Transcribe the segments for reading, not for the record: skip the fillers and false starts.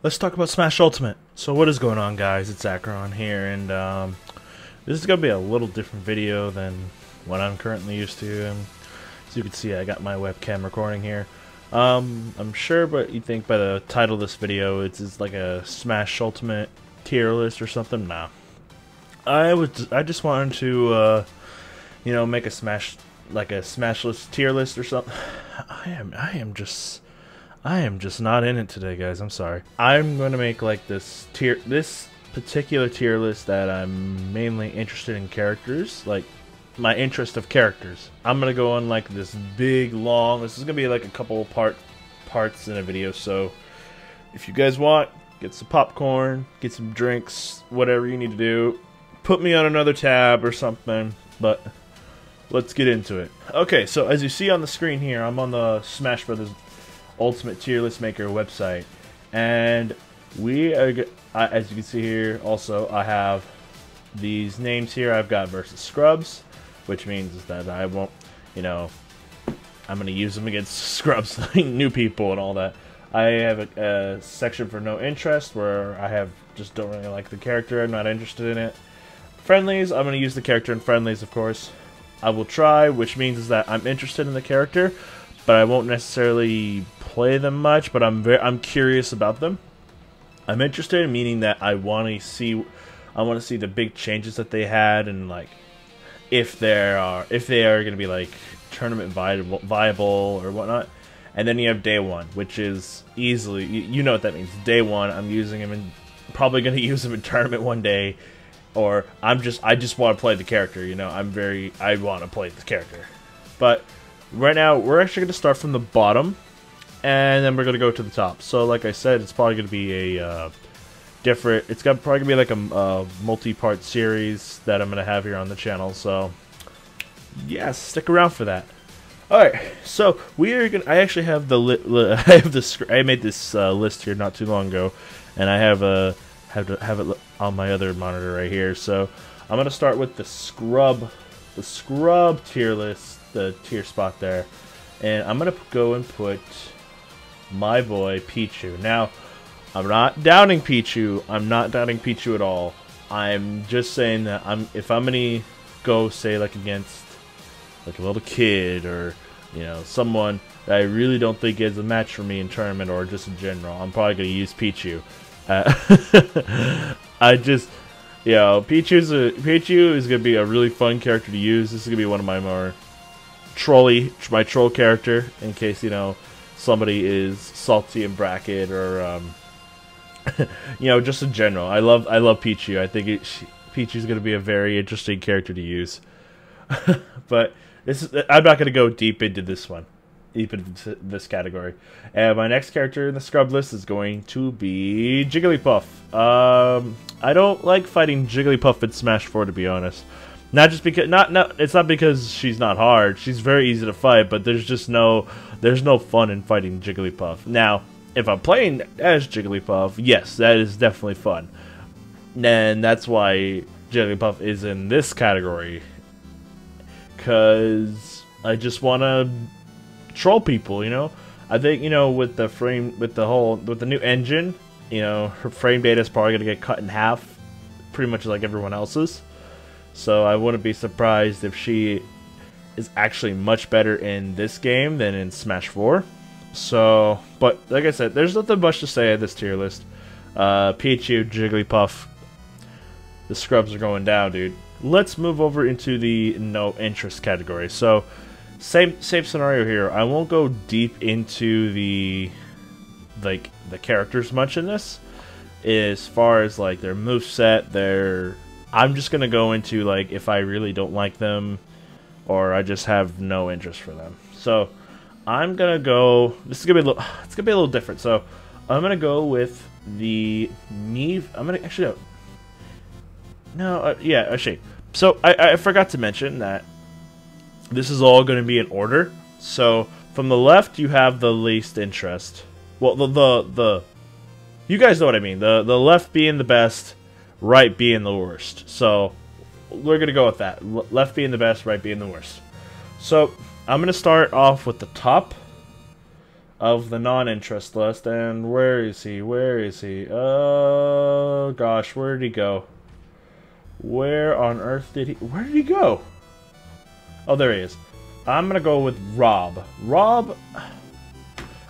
let's talk about Smash Ultimate. So what is going on, guys? It's Akron here, and this is going to be a little different video than what I'm currently used to. As you can see, I got my webcam recording here. I'm sure, but you think by the title of this video, it's like a Smash Ultimate tier list or something? Nah. I just wanted to, you know, make a Smash list tier list or something. I am just not in it today, guys. I'm sorry. I'm gonna make like this particular tier list that I'm mainly interested in characters, like my interest of characters. I'm gonna go on like this big long. This is gonna be like a couple parts in a video. So if you guys want, get some popcorn, get some drinks, whatever you need to do. Put me on another tab or something. But let's get into it. Okay, so as you see on the screen here, I'm on the Smash Brothers Ultimate Tier List Maker website, and we are, as you can see here, also I have these names here. I've got versus Scrubs, which means that I won't, you know, I'm going to use them against Scrubs, like new people and all that. I have a section for no interest, where I just don't really like the character, I'm not interested in it. Friendlies, I'm going to use the character in friendlies, of course. I will try, which means that I'm interested in the character, but I won't necessarily play them much, but I'm curious about them. I'm interested, meaning that I want to see the big changes that they had, and like if they are going to be like tournament viable or whatnot. And then you have day one, which is easily, you know what that means. Day one, I'm using him and probably going to use him in tournament one day, or I just want to play the character. You know, I want to play the character. But right now, we're actually going to start from the bottom, and then we're going to go to the top. So, like I said, it's probably going to be a different. It's probably going to be like a multi-part series that I'm going to have here on the channel. So, yes, stick around for that. All right, so we are going. I actually have I made this list here not too long ago, and I have it on my other monitor right here. So I'm going to start with the scrub tier list. The tier spot there, and I'm gonna go and put my boy Pichu. Now, I'm not doubting Pichu. I'm not doubting Pichu at all. I'm just saying that if I'm gonna go say like against like a little kid, or you know, someone that I really don't think is a match for me in tournament or just in general, I'm probably gonna use Pichu. You know, Pichu is gonna be a really fun character to use. This is gonna be one of my more my troll character, in case, you know, somebody is salty in bracket, or you know, just in general. I love Pichu. I think Pichu's gonna be a very interesting character to use. But I'm not gonna go deep into this category. And my next character in the scrub list is going to be Jigglypuff. I don't like fighting Jigglypuff in Smash 4, to be honest. Not just because it's not because she's not hard. She's very easy to fight, but there's no fun in fighting Jigglypuff. Now, if I'm playing as Jigglypuff, yes, that is definitely fun. And that's why Jigglypuff is in this category, cuz I just want to troll people, you know? I think, you know, with the new engine, you know, her frame data is probably going to get cut in half, pretty much like everyone else's. So I wouldn't be surprised if she is actually much better in this game than in Smash 4. So, but like I said, there's nothing much to say at this tier list. Pichu, Jigglypuff, the scrubs are going down, dude. Let's move over into the no interest category. So, same scenario here. I won't go deep into the characters much in this, as far as like their moveset, I'm just gonna go into like if I really don't like them, or I just have no interest for them. So I'm gonna go. This is gonna be it's gonna be a little different. So I'm gonna go with the me. I'm gonna actually yeah, actually. So I forgot to mention that this is all gonna be in order. So from the left you have the least interest. Well, the you guys know what I mean. The left being the best, right being the worst. So we're gonna go with that. Left being the best, right being the worst. So I'm gonna start off with the top. of the non-interest list. And where is he? Where is he? Oh gosh, where did he go? Where on earth did he? Where did he go? Oh, there he is. I'm gonna go with Rob. Rob.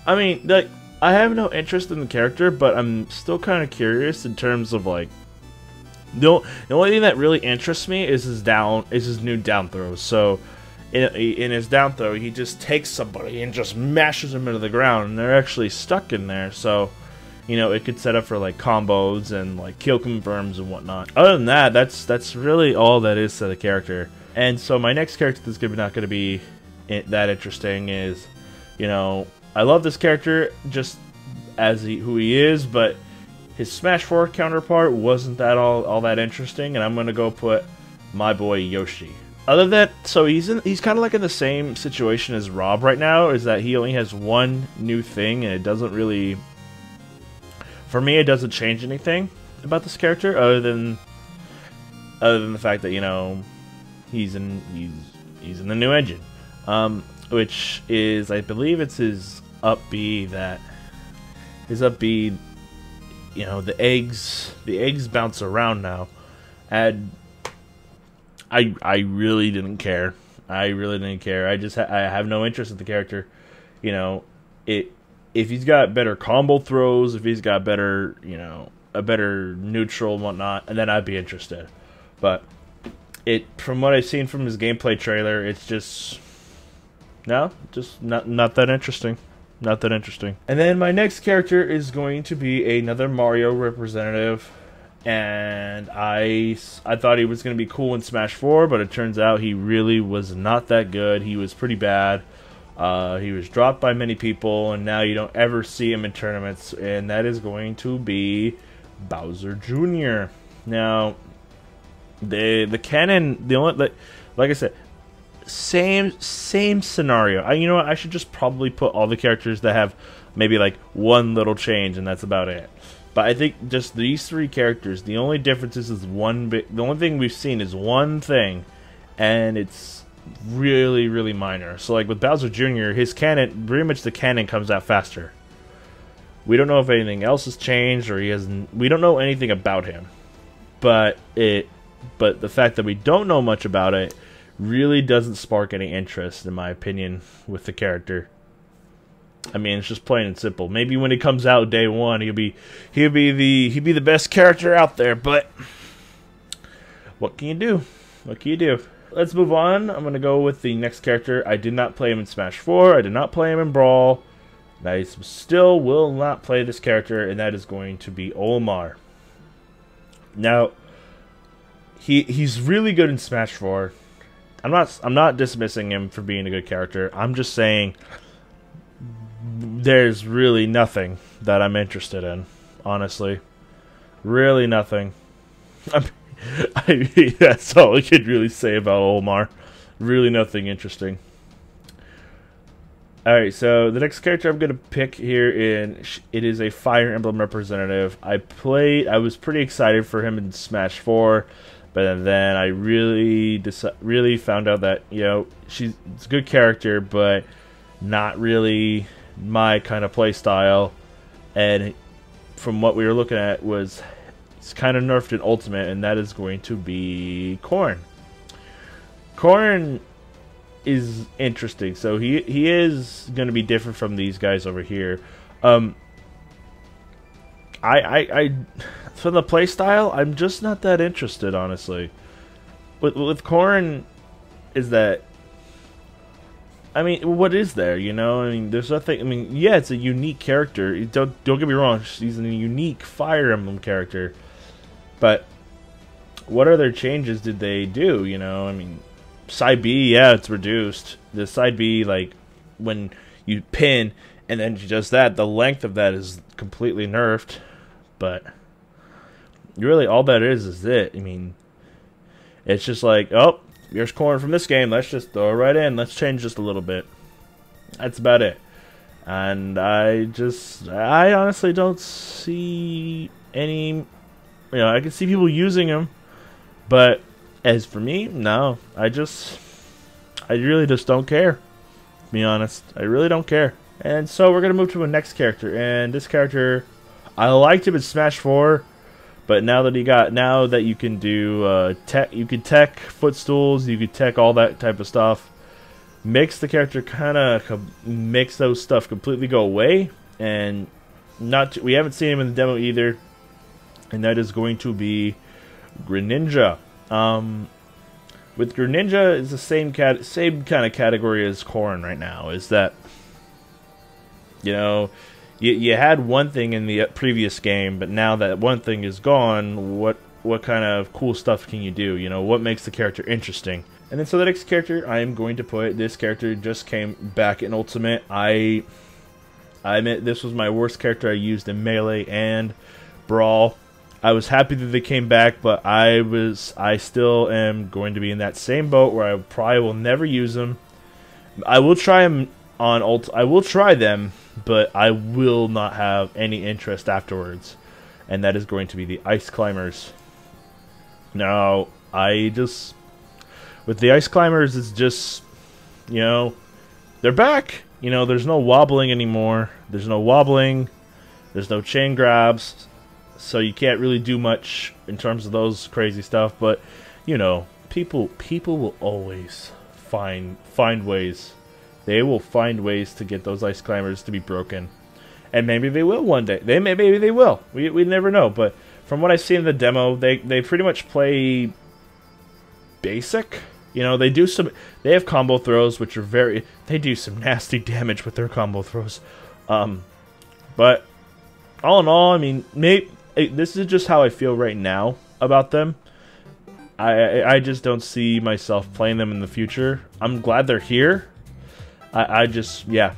I mean, like, I have no interest in the character, but I'm still kind of curious in terms of like. The only thing that really interests me is his new down throws. So, in his down throw, he just takes somebody and just mashes them into the ground, and they're actually stuck in there. So, you know, it could set up for like combos and like kill confirms and whatnot. Other than that, that's really all that is to the character. And so my next character that's not going to be that interesting is, you know, I love this character just as who he is, but his Smash 4 counterpart wasn't that all that interesting, and I'm gonna go put my boy Yoshi. Other than that, so he's kind of like in the same situation as Rob right now, is that he only has one new thing, and it doesn't really, for me, it doesn't change anything about this character other than the fact that, you know, he's in the new engine, which is, I believe it's his up B you know, the eggs bounce around now, and I really didn't care. I have no interest in the character. You know, if he's got better combo throws, if he's got better, you know, a better neutral and whatnot, and then I'd be interested. But from what I've seen from his gameplay trailer, it's just not that interesting. Not that interesting. And then my next character is going to be another Mario representative, and I thought he was going to be cool in Smash 4, but it turns out he really was not that good. He was pretty bad. He was dropped by many people, and now you don't ever see him in tournaments, and that is going to be Bowser Jr. Now, the canon, like I said, same scenario. You know what? I should just probably put all the characters that have maybe like one little change, and that's about it. But I think just these three characters, the only difference is the only thing we've seen is one thing, and it's really, really minor. So like with Bowser Jr., his canon, pretty much the canon comes out faster. We don't know if anything else has changed, or we don't know anything about him. But the fact that we don't know much about it really doesn't spark any interest, in my opinion, with the character. I mean, it's just plain and simple. Maybe when he comes out day one, he'll be the best character out there. But what can you do? What can you do? Let's move on. I'm gonna go with the next character. I did not play him in Smash 4. I did not play him in Brawl. I still will not play this character, and that is going to be Olmar. Now, he's really good in Smash 4. I'm not dismissing him for being a good character. I'm just saying there's really nothing that I'm interested in, honestly. Really nothing. That's all I could really say about Olmar. Really nothing interesting. Alright, so the next character I'm going to pick here, it is a Fire Emblem representative. I was pretty excited for him in Smash 4. But then I really found out that, you know, it's a good character, but not really my kind of play style. And from what we were looking at it's kind of nerfed in Ultimate, and that is going to be Corrin. Corrin is interesting. So he is going to be different from these guys over here. For the playstyle, I'm just not that interested, honestly. With Corrin, is that, I mean, what is there, you know? I mean, there's nothing. I mean, yeah, it's a unique character. Don't get me wrong. He's a unique Fire Emblem character. But what other changes did they do, you know? I mean, side B, yeah, it's reduced. The side B, like, when you pin and then just that, the length of that is completely nerfed. But really, all that is it. I mean, it's just like, oh, here's Corrin from this game. Let's just throw it right in. Let's change just a little bit. That's about it. And I honestly don't see any, you know, I can see people using him. But as for me, no. I really just don't care. To be honest, I really don't care. And so we're gonna move to a next character, and this character, I liked him in Smash 4, but now that you can do you can tech footstools, you can tech all that type of stuff, makes the character makes those stuff completely go away, and we haven't seen him in the demo either, and that is going to be Greninja. With Greninja, it's the same kind of category as Corrin right now. Is that, you know, you had one thing in the previous game, but now that one thing is gone, what kind of cool stuff can you do? You know, what makes the character interesting? And then so the next character I am going to put, this character just came back in Ultimate. I admit this was my worst character I used in Melee and Brawl. I was happy that they came back, but I still am going to be in that same boat where I probably will never use them. I will try them on I will try them, but I will not have any interest afterwards. And that is going to be the Ice Climbers. Now, with the Ice Climbers, it's just, you know, they're back. You know, there's no wobbling anymore. There's no wobbling. There's no chain grabs. So you can't really do much in terms of those crazy stuff, but you know, people will always find ways. They will find ways to get those Ice Climbers to be broken, and maybe they will one day. Maybe they will. We never know. But from what I've seen in the demo, they pretty much play basic. You know, they have combo throws, which are they do some nasty damage with their combo throws. But all in all, I mean, this is just how I feel right now about them. I just don't see myself playing them in the future. I'm glad they're here. I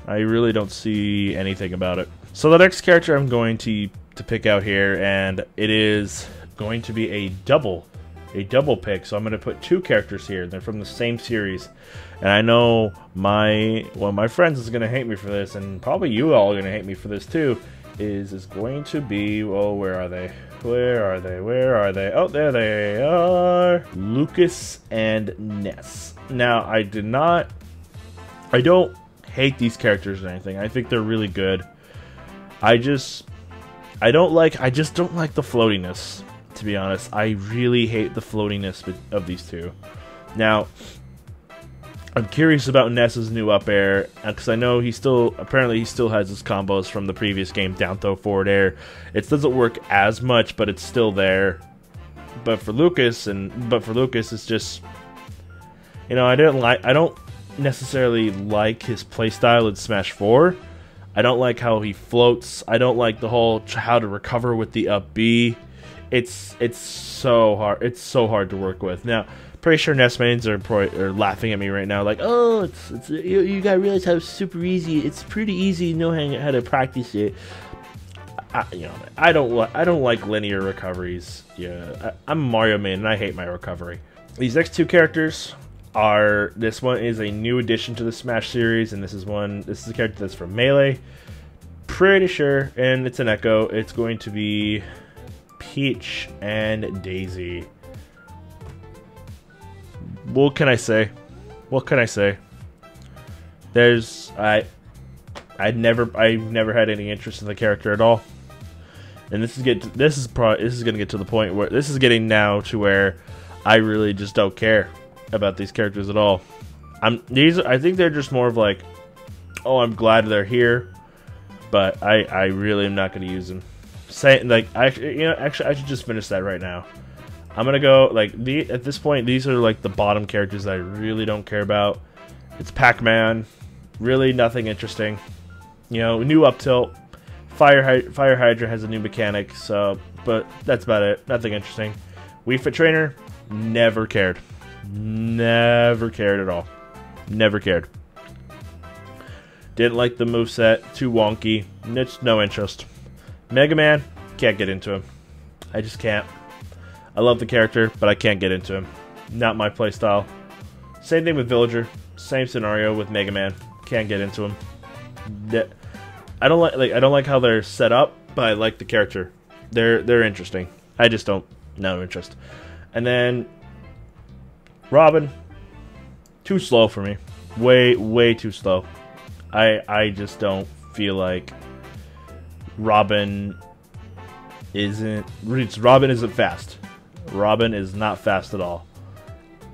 really don't see anything about it. So the next character I'm going to pick out here, and it is going to be a double pick. So I'm going to put two characters here. They're from the same series, and I know one of my friends is going to hate me for this, and probably you all are going to hate me for this too. Is going to be, well, where are they? Where are they? Where are they? Oh, there they are. Lucas and Ness. Now, I don't hate these characters or anything. I think they're really good. I just don't like the floatiness, to be honest. I really hate the floatiness of these two. Now, I'm curious about Ness's new up air, because I know apparently he still has his combos from the previous game, down throw, forward air. It doesn't work as much, but it's still there. But for Lucas, it's just, you know, I don't necessarily like his playstyle in Smash 4. I don't like how he floats. I don't like the whole how to recover with the up B. It's so hard. It's so hard to work with. Now, pretty sure Ness mains are laughing at me right now, like, oh, you gotta realize how super easy. It's pretty easy to know how to practice it. I don't like linear recoveries. Yeah, I'm a Mario main, and I hate my recovery. These next two characters are, this one is a new addition to the Smash series, and this is a character that's from Melee. Pretty sure, and it's an Echo. It's going to be Peach and Daisy. What can I say? What can I say? I've never had any interest in the character at all, and this is gonna get to the point where this is getting now to where I really just don't care about these characters at all. I think they're just more of like, oh, I'm glad they're here, but I really am not gonna use them. Actually, I should just finish that right now. I'm gonna go, at this point, these are like the bottom characters that I really don't care about. It's Pac-Man, really nothing interesting. You know, new up tilt. Fire Hydra has a new mechanic, but that's about it. Nothing interesting. Wii Fit Trainer, never cared. Never cared at all. Never cared. Didn't like the moveset, too wonky. No interest. Mega Man, can't get into him. I just can't. I love the character, but I can't get into him. Not my playstyle. Same thing with Villager. Same scenario with Mega Man. Can't get into him. I don't like how they're set up, but I like the character. They're interesting. I just don't. No interest. And then Robin, too slow for me. Way too slow. I just don't feel like Robin isn't fast. Robin is not fast at all,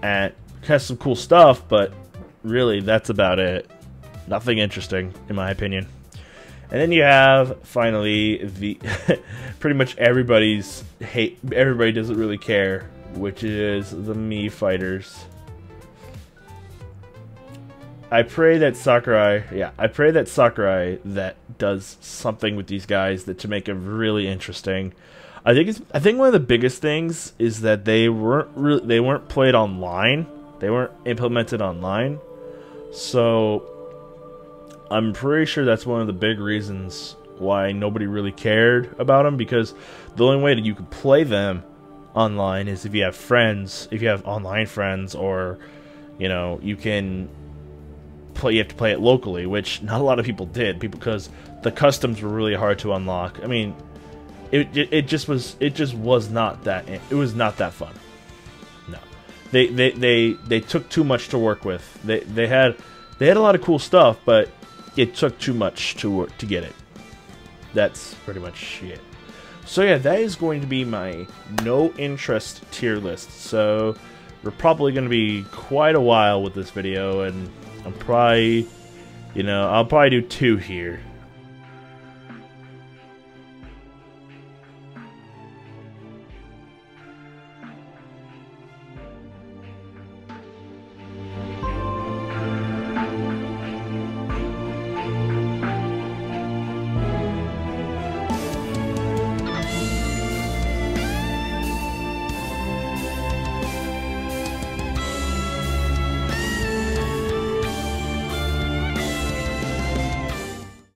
and has some cool stuff, but really that's about it. Nothing interesting in my opinion. And then you have finally the pretty much everybody doesn't really care, which is the Mii fighters. I pray that Sakurai that does something with these guys that to make it really interesting. I think one of the biggest things is that they weren't played online. They weren't implemented online. So I'm pretty sure that's one of the big reasons why nobody really cared about them, because the only way that you could play them online is if you have friends, if you have online friends, or you know, you have to play it locally, which not a lot of people did, because the customs were really hard to unlock. I mean, it just was not that fun. No, they took too much to work with. They had a lot of cool stuff, but it took too much to get it. That's pretty much it. So yeah, that is going to be my no interest tier list. So we're probably going to be quite a while with this video, and I'm probably, I'll probably do 2 here.